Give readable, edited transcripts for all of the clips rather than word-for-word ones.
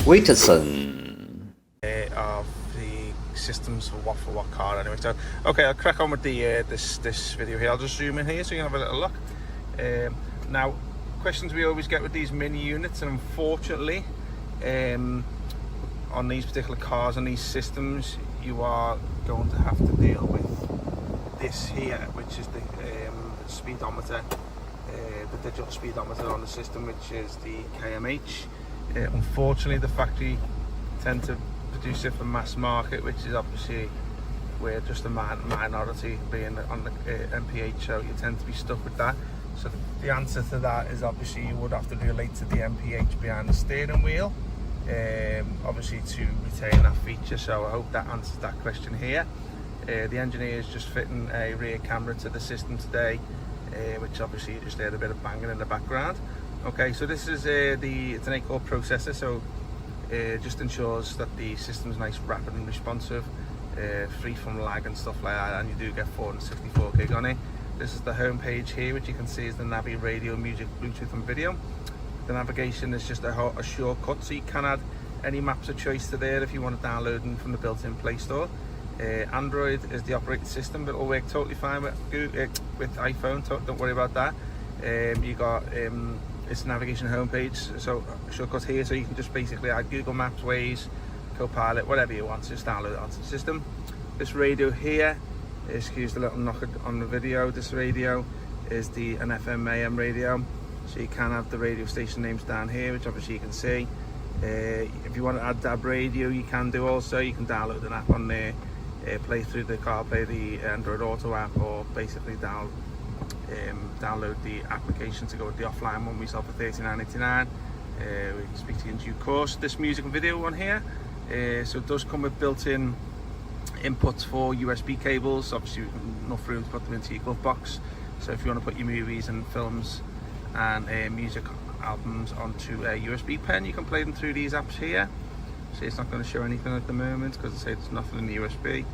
WITSON of the systems for what car anyway. So okay, I'll crack on with the this video here. I'll just zoom in here so you can have a little look. Now, questions we always get with these mini units, and unfortunately on these particular cars and these systems, you are going to have to deal with this here, which is the speedometer, the digital speedometer on the system, which is the KMH. Unfortunately, the factory tend to produce it for mass market, which is obviously we're just a minority being on the MPH, so you tend to be stuck with that. So the answer to that is obviously you would have to relate to the MPH behind the steering wheel, obviously to retain that feature. So I hope that answers that question here. The engineer is just fitting a rear camera to the system today, which obviously you just heard a bit of banging in the background. Okay, so this is it's an 8-core processor, so just ensures that the system's nice, rapid and responsive, free from lag and stuff like that, and you do get 464 gig on it. This is the home page here, which you can see is the Navi radio, music, Bluetooth and video. The navigation is just a shortcut, so you can add any maps of choice to there if you want to download them from the built-in Play Store. Android is the operating system, but it'll work totally fine with iPhone, don't worry about that. You got it's navigation homepage, so shortcuts here, so you can just basically add Google Maps, Waze, Copilot, whatever you want, just download it onto the system. This radio here, excuse the little knock on the video, this radio is an FM AM radio, so you can have the radio station names down here, which obviously you can see. If you want to add DAB radio, you can do also. You can download an app on there, play through the CarPlay, the Android Auto app, or basically download the application to go with the offline one we sell for $39.99. We can speak to you in due course. This music and video one here, so it does come with built-in inputs for USB cables. Obviously enough room to put them into your glove box, so if you want to put your movies and films and music albums onto a USB pen, you can play them through these apps here. See, it's not going to show anything at the moment because I say there's nothing in the USB,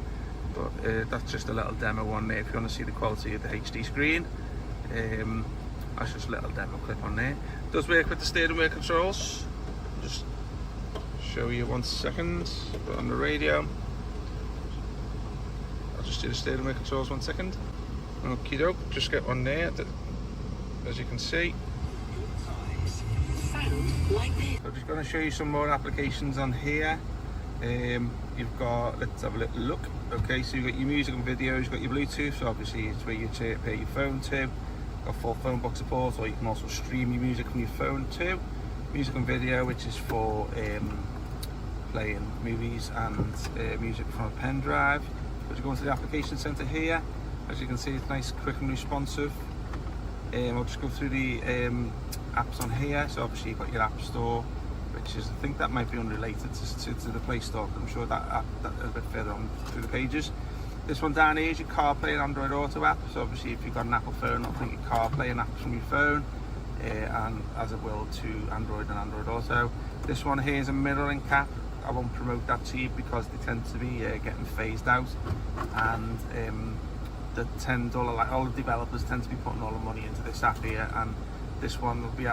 but that's just a little demo one there if you want to see the quality of the HD screen. That's just a little demo clip on there. It does work with the steering wheel controls. Just show you 1 second. Put on the radio. I'll just do the steering wheel controls 1 second. Okie doke, just get one there, as you can see. I'm just going to show you some more applications on here. You've got, let's have a little look. Okay, so you've got your music and video, you've got your Bluetooth, so obviously it's where you pair your phone to. Got full phone box support, or you can also stream your music from your phone too. Music and video, which is for playing movies and music from a pen drive. But you go into the application center here, as you can see it's nice, quick and responsive. I'll just go through the apps on here. So obviously you've got your App Store, which is, I think that might be unrelated to the Play Store, but I'm sure that app that is a bit further on through the pages. This one down here is your CarPlay and Android Auto app. So obviously if you've got an Apple phone, it'll bring your CarPlay and apps from your phone, and as it will to Android and Android Auto. This one here is a mirroring cap. I won't promote that to you because they tend to be getting phased out, and the $10, like all the developers tend to be putting all the money into this app here, and this one will be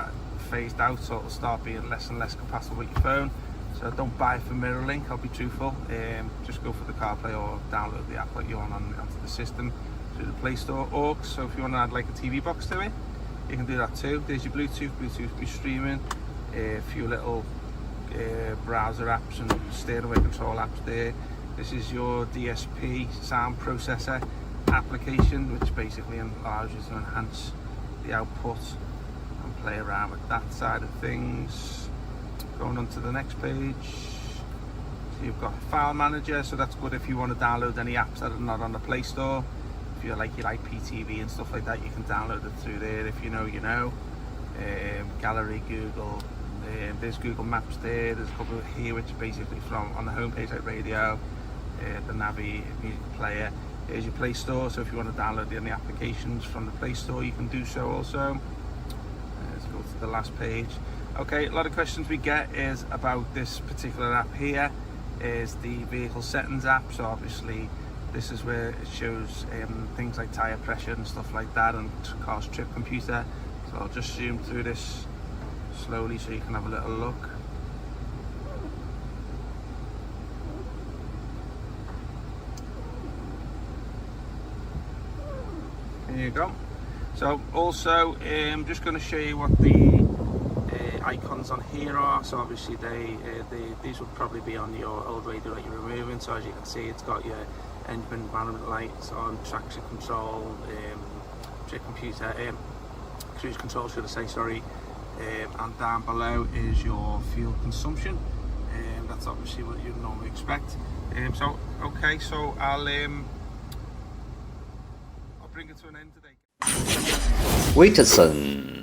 phased out, so it'll start being less and less compatible with your phone. So don't buy it for MirrorLink, I'll be truthful. Just go for the CarPlay or download the app that you want onto the system through the Play Store. Or so if you want to add like a TV box to it, you can do that too. There's your Bluetooth for streaming, a few little browser apps and steering wheel control apps there. This is your DSP sound processor application, which basically allows you to enhance the output and play around with that side of things. Going on to the next page, so you've got file manager, so that's good if you want to download any apps that are not on the Play Store. If you like your IPTV and stuff like that, you can download it through there. If you know, you know. Gallery, Google, there's Google Maps there. There's a couple here which are basically from on the homepage like radio, the Navi music player. Here's your Play Store, so if you want to download any applications from the Play Store, you can do so also. Let's go to the last page. Okay, a lot of questions we get is about this particular app here, is the vehicle settings app. So obviously this is where it shows things like tyre pressure and stuff like that, and car's trip computer. So I'll just zoom through this slowly so you can have a little look. you go. So also, I'm just going to show you what the icons on here are. So obviously these would probably be on your old radio that you're removing. So as you can see, it's got your engine management lights on, traction control, cruise control should I say, sorry, and down below is your fuel consumption. That's obviously what you'd normally expect. So okay, so I'll bring it to an end today. WITSON